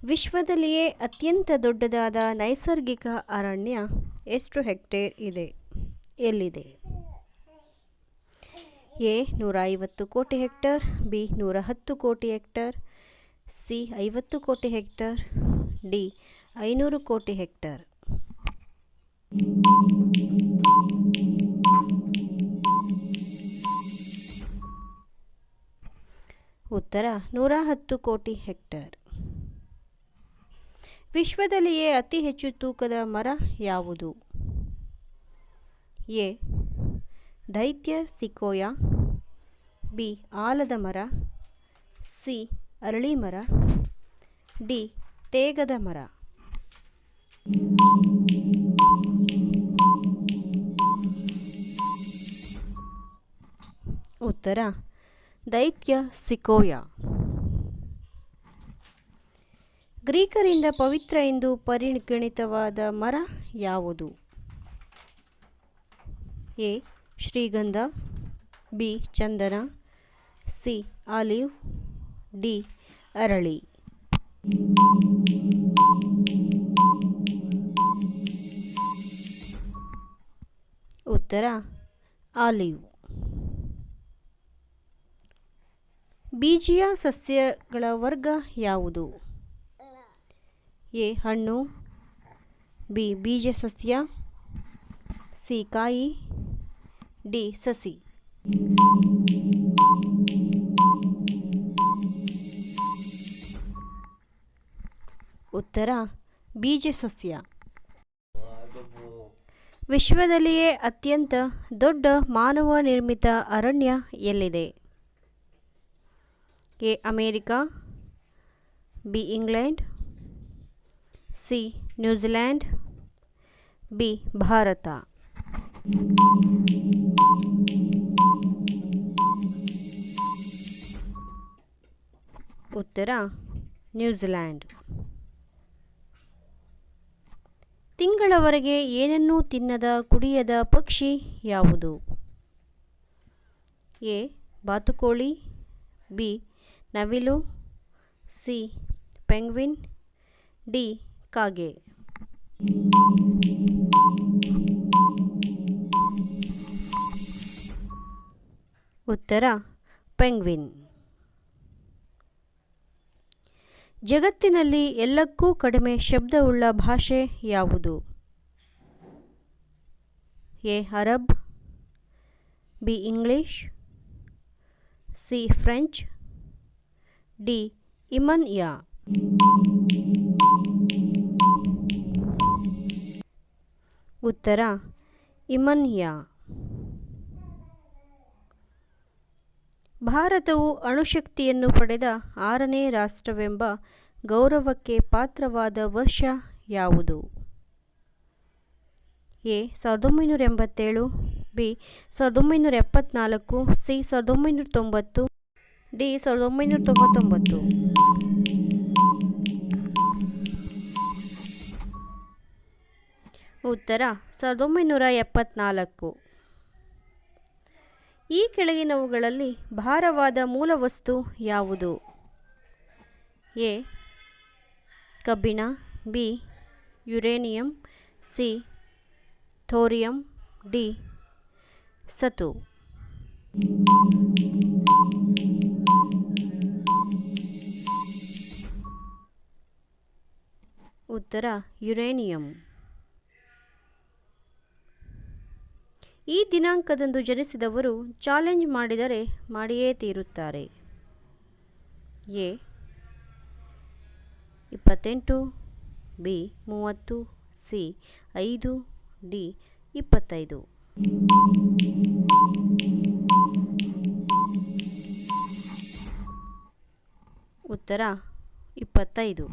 ವಿಶ್ವದಲ್ಲಿಯೇ ಅತ್ಯಂತ ದೊಡ್ಡದಾದ ನೈಸರ್ಗಿಕ ಅರಣ್ಯ ಎಷ್ಟು ಹೆಕ್ಟೇರ್ ಇದೆ? ಎಲ್ಲಿದೆ? ಎ 150 ಕೋಟಿ ಹೆಕ್ಟೇರ್, ಬಿ 110 ಕೋಟಿ ಹೆಕ್ಟೇರ್, ಸಿ 50 ಕೋಟಿ ಹೆಕ್ಟೇರ್, ಡಿ 500 ಕೋಟಿ ಹೆಕ್ಟೇರ್. ಉತ್ತರ 110 ಕೋಟಿ ಹೆಕ್ಟೇರ್. ವಿಶ್ವದಲ್ಲಿಯೇ ಅತಿ ಹೆಚ್ಚು ತೂಕದ ಮರ ಯಾವುದು? ಎ ದೈತ್ಯ ಸಿಕೋಯಾ, ಬಿ ಆಲದ ಮರ, ಸಿ ಅರಳಿ ಮರ, ಡಿ ತೇಗದ ಮರ. ಉತ್ತರ ದೈತ್ಯ ಸಿಕೋಯಾ. ಗ್ರೀಕರಿಂದ ಪವಿತ್ರ ಎಂದು ಪರಿಗಣಿತವಾದ ಮರ ಯಾವುದು? ಎ ಶ್ರೀಗಂಧ, ಬಿ ಚಂದನ, ಸಿ ಆಲಿವ್, ಡಿ ಅರಳಿ. ಉತ್ತರ ಆಲಿವ್. ಬೀಜೀಯ ಸಸ್ಯಗಳ ವರ್ಗ ಯಾವುದು? ಎ ಹಣ್ಣು, ಬಿ ಬೀಜ ಸಸ್ಯ, ಸಿ ಕಾಯಿ, ಡಿ ಸಸಿ. ಉತ್ತರ ಬೀಜ ಸಸ್ಯ. ವಿಶ್ವದಲ್ಲಿಯೇ ಅತ್ಯಂತ ದೊಡ್ಡ ಮಾನವ ನಿರ್ಮಿತ ಅರಣ್ಯ ಎಲ್ಲಿದೆ? A America, B England, C New Zealand, B Bharat. ಉತ್ತರ ನ್ಯೂಜಿಲ್ಯಾಂಡ್. ತಿಂಗಳವರೆಗೆ ಏನನ್ನೂ ತಿನ್ನದ ಕುಡಿಯದ ಪಕ್ಷಿ ಯಾವುದು? ಎ ಬಾತುಕೋಳಿ, ಬಿ ನವಿಲು, ಸಿ ಪೆಂಗ್ವಿನ್, ಡಿ ಕಾಗೆ. ಉತ್ತರ ಪೆಂಗ್ವಿನ್. ಜಗತ್ತಿನಲ್ಲಿ ಎಲ್ಲಕ್ಕೂ ಕಡಿಮೆ ಶಬ್ದವುಳ್ಳ ಭಾಷೆ ಯಾವುದು? A Arab, B English, C French, D ಇಮನ್ಯಾ. ಉತ್ತರ ಇಮನ್ಯಾ. ಭಾರತವು ಅಣುಶಕ್ತಿಯನ್ನು ಪಡೆದ 6ನೇ ರಾಷ್ಟ್ರವೆಂಬ ಗೌರವಕ್ಕೆ ಪಾತ್ರವಾದ ವರ್ಷ ಯಾವುದು? A 1987, B 1974, C 1990, D 1999. ಉತ್ತರ 1974. ಈ ಕೆಳಗಿನವುಗಳಲ್ಲಿ ಭಾರವಾದ ಮೂಲವಸ್ತು ಯಾವುದು? ಎ ಕಬ್ಬಿಣ, B uranium, C thorium, D ಸತು. ಉತ್ತರ ಯುರೇನಿಯಂ. ಈ ದಿನಾಂಕದಂದು ಜನಿಸಿದವರು ಚಾಲೆಂಜ್ ಮಾಡಿದರೆ ಮಾಡಿಯೇ ತೀರುತ್ತಾರೆ. A 28, B 30, C 5, D 25. ಉತ್ತರ 25.